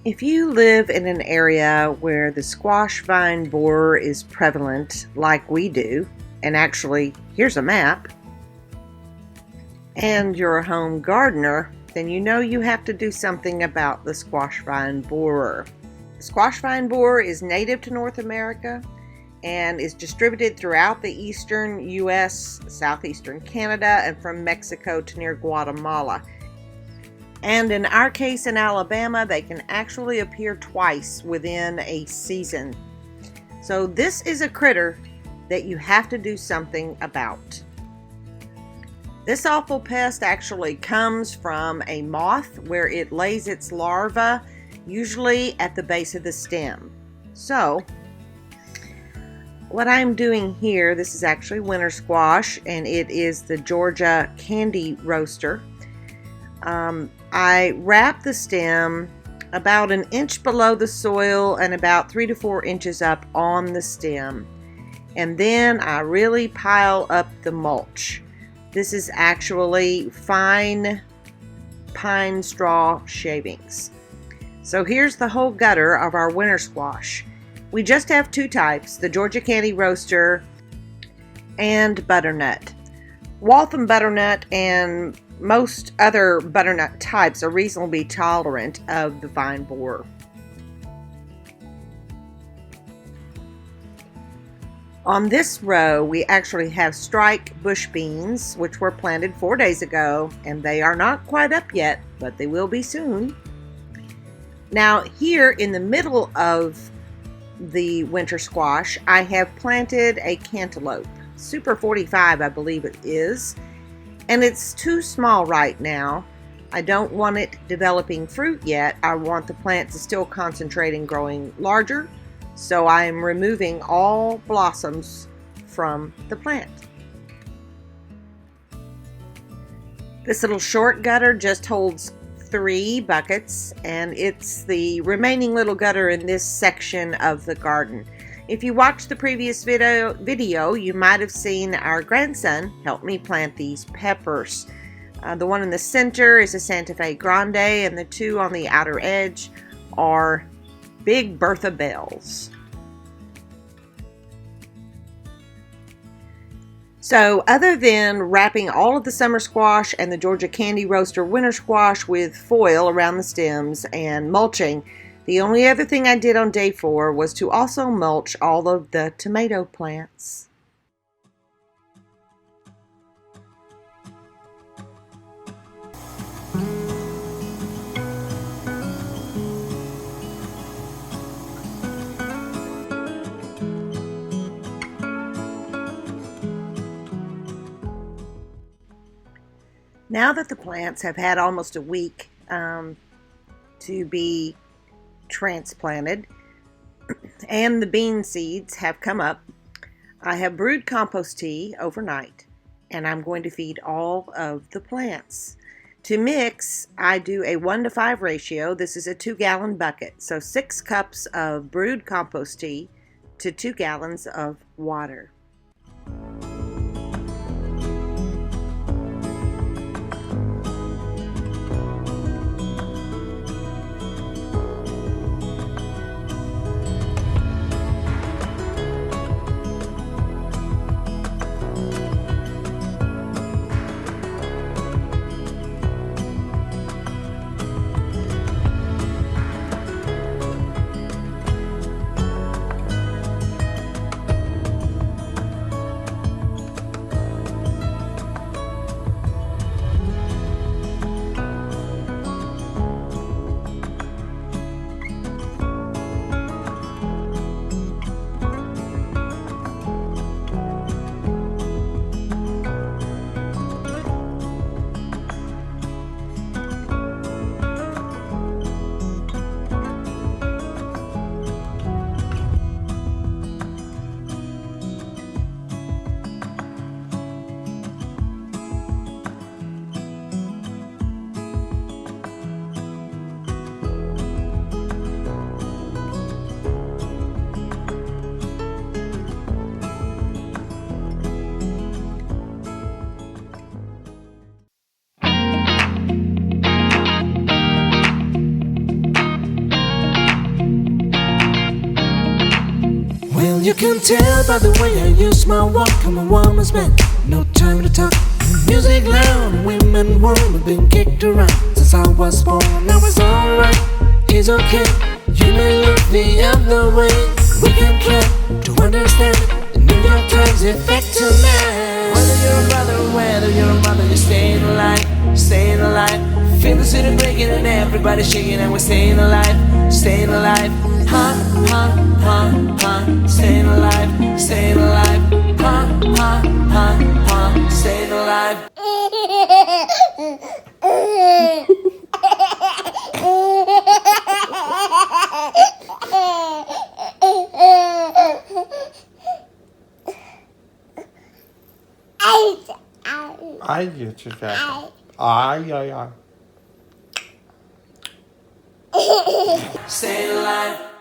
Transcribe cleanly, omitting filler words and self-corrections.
If you live in an area where the squash vine borer is prevalent, like we do, and actually, here's a map, and you're a home gardener, then you know you have to do something about the squash vine borer. The squash vine borer is native to North America and is distributed throughout the eastern U.S., southeastern Canada, and from Mexico to near Guatemala. And in our case in Alabama, they can actually appear twice within a season. So this is a critter that you have to do something about. This awful pest actually comes from a moth where it lays its larva, usually at the base of the stem. So what I'm doing here, this is actually winter squash, and it is the Georgia Candy Roaster. I wrap the stem about an inch below the soil and about 3 to 4 inches up on the stem. And then I really pile up the mulch. This is actually fine pine straw shavings. So here's the whole gutter of our winter squash. We just have two types, the Georgia Candy Roaster and butternut. Waltham butternut and most other butternut types are reasonably tolerant of the vine borer. On this row, we actually have strike bush beans, which were planted 4 days ago, and they are not quite up yet, but they will be soon. Now, here in the middle of the winter squash, I have planted a cantaloupe, Super 45, I believe it is. And it's too small right now. I don't want it developing fruit yet. I want the plant to still concentrate in growing larger. So I am removing all blossoms from the plant. This little short gutter just holds 3 buckets, and it's the remaining little gutter in this section of the garden. If you watched the previous video, you might have seen our grandson help me plant these peppers. The one in the center is a Santa Fe Grande, and the 2 on the outer edge are Big Bertha Bells. So other than wrapping all of the summer squash and the Georgia Candy Roaster winter squash with foil around the stems and mulching, the only other thing I did on day 4 was to also mulch all of the tomato plants. Now that the plants have had almost a week to be transplanted and the bean seeds have come up, I have brewed compost tea overnight, and I'm going to feed all of the plants. To mix, I do a 1:5 ratio. This is a 2-gallon bucket, so 6 cups of brewed compost tea to 2 gallons of water. You can tell by the way I use my walk. I'm a woman's man, no time to talk. Music loud, women warm. I've been kicked around since I was born. Now it's alright, it's okay. You may look the other way. We can try to understand the New York Times effect tonight. Whether you're a brother, whether you're a mother, you're staying alive, staying alive. Feel the city breaking and everybody shaking, and we're staying alive, staying alive. Ha, ha, ha, ha, staying alive, staying alive. Ha, ha, ha, ha, staying alive. I get you, Jack. Ay. Staying alive.